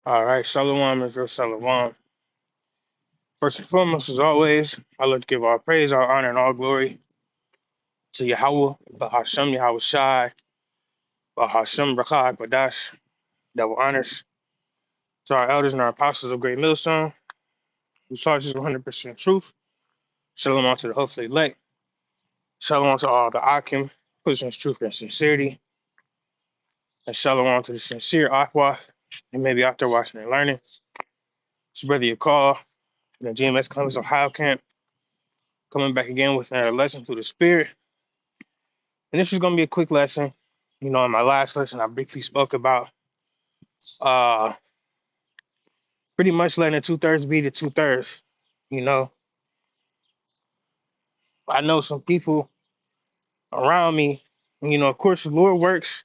All right, Shalom, Israel, Shalom. First and foremost, as always, I like to give all praise, all honor, and all glory to Yahweh, Bahashem, Yahweh Shai, Bahashem, Rakah, Kodash, double honors to our elders and our apostles of Great Millstone, who charge us 100% truth. Shalom to the hopefully elect. Shalom to all the Akim, pushing truth and sincerity. And shalom to the sincere Aqua, and maybe out there watching and learning. It's your brother Yakal, the GMS Columbus, Ohio camp, coming back again with another lesson through the Spirit. And this is going to be a quick lesson. You know, in my last lesson, I briefly spoke about uh, pretty much letting the two-thirds be the two-thirds. You know, I know some people around me, you know, of course, the Lord works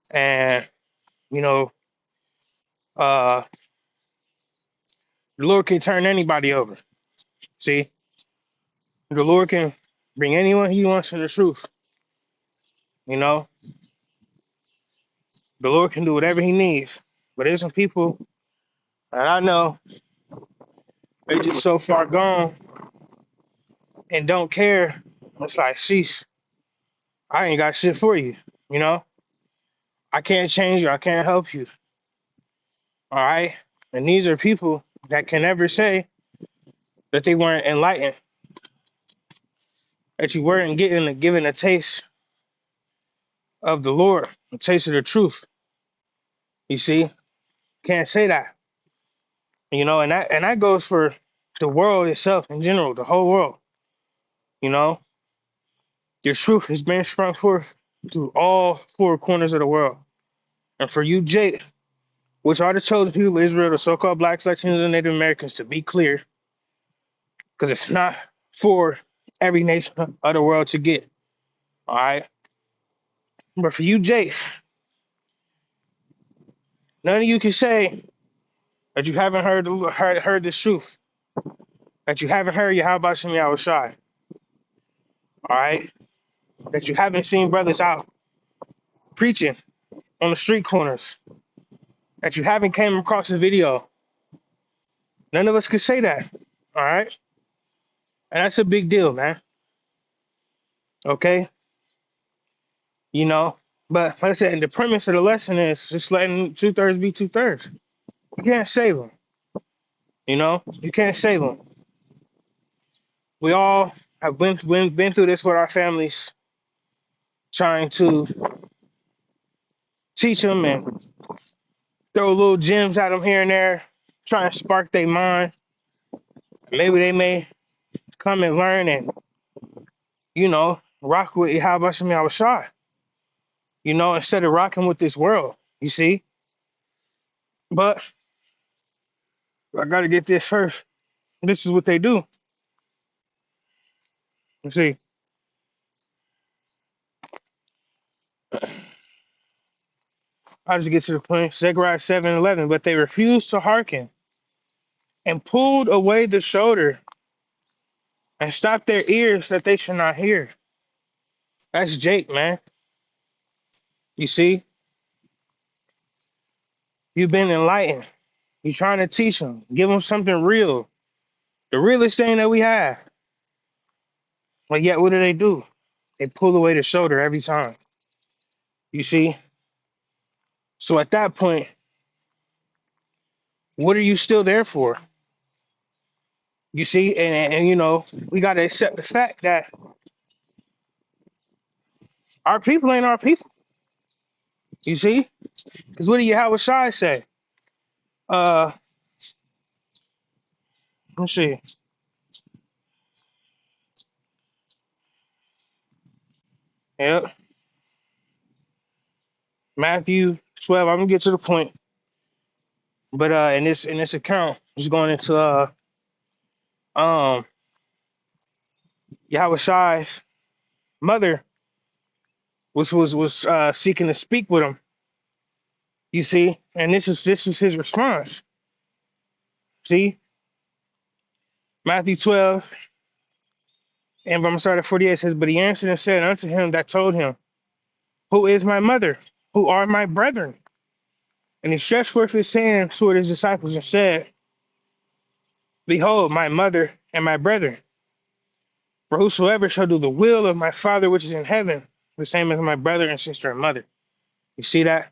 and, you know, uh, the Lord can turn anybody over. See, the Lord can bring anyone he wants to the truth. You know, the Lord can do whatever he needs. But there's some people that I know, they're just so far gone and don't care. It's like, sheesh, I ain't got shit for you. You know, I can't change you. I can't help you. All right. And these are people that can never say that they weren't enlightened, that you weren't given a taste of the Lord, a taste of the truth. You see, can't say that. You know, and that goes for the world itself in general, the whole world. You know, your truth has been sprung forth through all four corners of the world. And for you, Jake, which are the chosen people of Israel, the so-called blacks, Latinos, and Native Americans, to be clear, because it's not for every nation of the world to get. All right. But for you, Jace, none of you can say that you haven't heard this truth, that you haven't heard Yahweh Shem Yahweh Shai. All right. That you haven't seen brothers out preaching on the street corners, that you haven't came across a video. None of us can say that. All right. And that's a big deal, man. Okay. You know, but like I said, the premise of the lesson is just letting two-thirds be two-thirds. You can't save them. You know, you can't save them. We all have been through this with our families, trying to teach them and throw little gems at them here and there, trying to spark their mind. Maybe they may come and learn and, you know, rock with Yahweh Shem Yahweh Shai, you know, instead of rocking with this world, you see. But I got to get this first. This is what they do. You see, I just get to the point. Zechariah 7:11. But they refused to hearken and pulled away the shoulder and stopped their ears that they should not hear. That's Jake, man. You see, you've been enlightened. You're trying to teach them, give them something real, the realest thing that we have. But yet, what do? They pull away the shoulder every time. You see? So at that point, what are you still there for? You see? And you know, we got to accept the fact that our people ain't our people. You see? Because what did Yahweh Shai say? Uh, let's see. Yep. Matthew 12. I'm gonna get to the point. But in this account, just going into um Yahweh Shai's mother was seeking to speak with him. You see, and this is his response. See, Matthew 12, and I'm gonna start at 48. It says, but he answered and said unto him that told him, who is my mother? Who are my brethren? And he stretched forth his hand toward his disciples and said, Behold, my mother and my brethren, for whosoever shall do the will of my Father which is in heaven, the same as my brother and sister and mother. You see that?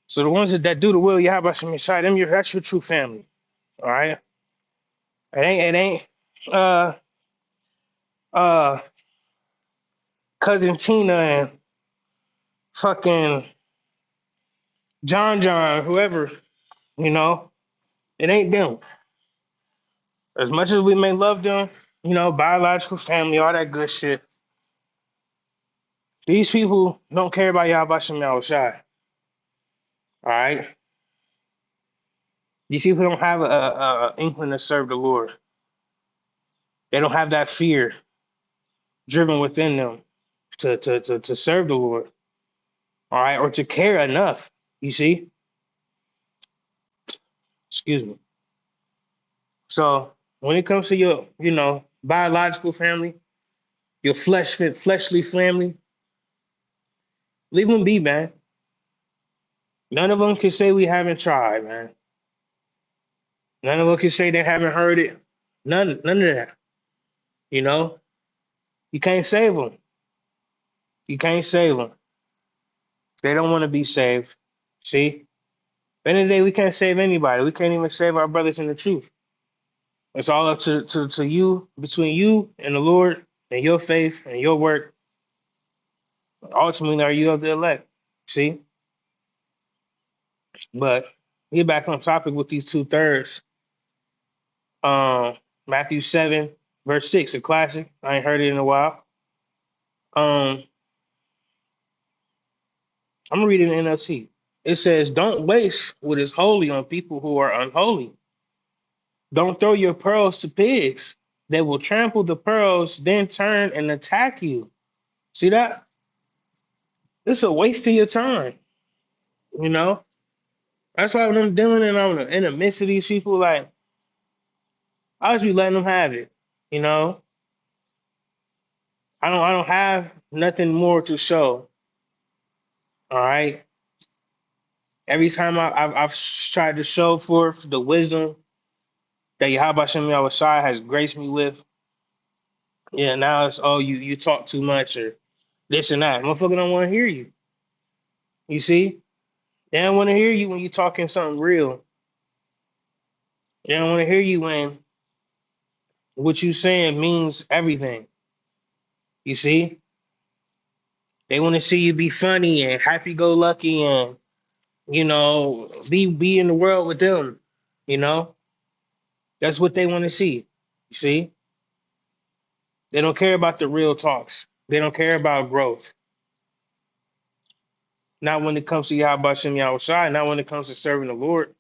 So the ones that do the will of Yahweh Shem Yeshai, that's your true family. All right? It ain't uh uh cousin Tina and fucking John, whoever, you know, it ain't them. As much as we may love them, biological family, all that good shit, these people don't care about Yahweh Shem Yahushai. All right? These people don't have a inkling to serve the Lord. They don't have that fear driven within them to serve the Lord. All right, or to care enough. You see? Excuse me. So when it comes to your, biological family, your fleshly family, leave them be, man. None of them can say we haven't tried, man. None of them can say they haven't heard it. None of that. You know, you can't save them. You can't save them. They don't want to be saved. See, at the end of the day, we can't save anybody. We can't even save our brothers in the truth. It's all up to you, between you and the Lord and your faith and your work. Ultimately, are you of the elect? See, but get back on topic with these 2/3. Matthew 7, verse 6, a classic. I ain't heard it in a while. Um, I'm reading the NLT. It says, "Don't waste what is holy on people who are unholy. Don't throw your pearls to pigs. They will trample the pearls, then turn and attack you." See that? It's a waste of your time. You know? That's why when I'm dealing in the midst of these people, like, I just be letting them have it. You know? I don't have nothing more to show. All right. Every time I've tried to show forth the wisdom that Yahweh Shem Yahushai has graced me with, yeah, now it's, oh, you talk too much or this and that. Motherfucker don't want to hear you. You see? They don't want to hear you when you talking something real. They don't want to hear you when what you saying means everything. You see? They want to see you be funny and happy go lucky and be in the world with them. You know? That's what they want to see. You see? They don't care about the real talks. They don't care about growth. Not when it comes to Yahweh Shem Yahushai, not when it comes to serving the Lord.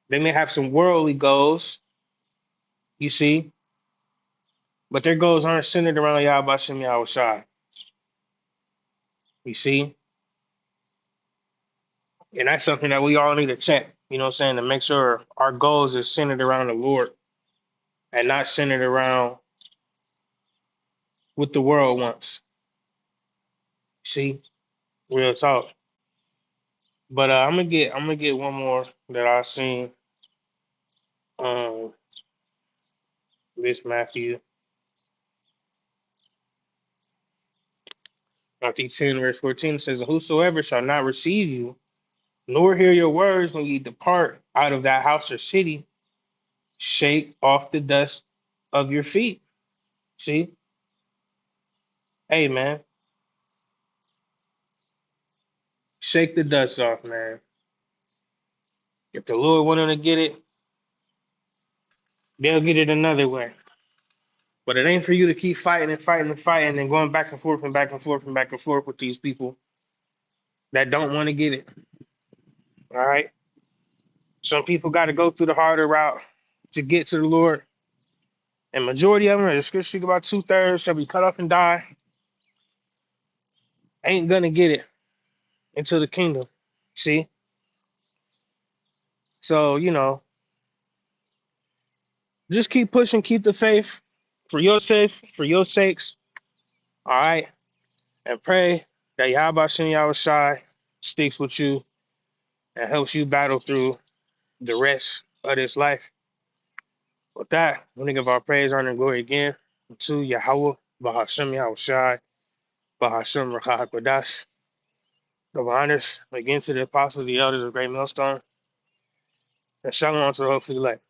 They may have some worldly goals, you see, but their goals aren't centered around Yahweh Shem Yahushai. You see? And that's something that we all need to check, to make sure our goals are centered around the Lord and not centered around what the world wants. See? Real talk. But I'm gonna get one more that I seen. Um, this Matthew 10, verse 14 says, "Whosoever shall not receive you, nor hear your words when ye depart out of that house or city, shake off the dust of your feet." See? Hey, man, shake the dust off, man. If the Lord wanted to get it, they'll get it another way. But it ain't for you to keep fighting and fighting and fighting and going back and forth and back and forth and back and forth with these people that don't want to get it. All right? Some people got to go through the harder route to get to the Lord. And majority of them, the scripture speak about 2/3 shall be cut off and die, ain't gonna get it into the kingdom. See? So, just keep pushing, keep the faith for your sake, for your sakes. All right. And pray that Yahweh Shem Yahushai sticks with you and helps you battle through the rest of this life. With that, we want to give our praise, honor, and glory again to Yahweh, Bahashem Yahweh Shai, Bahashem Rakah HaKodash. Give honors again to the apostles, the elders of Great Millstone, and shalom to the hopefully elect.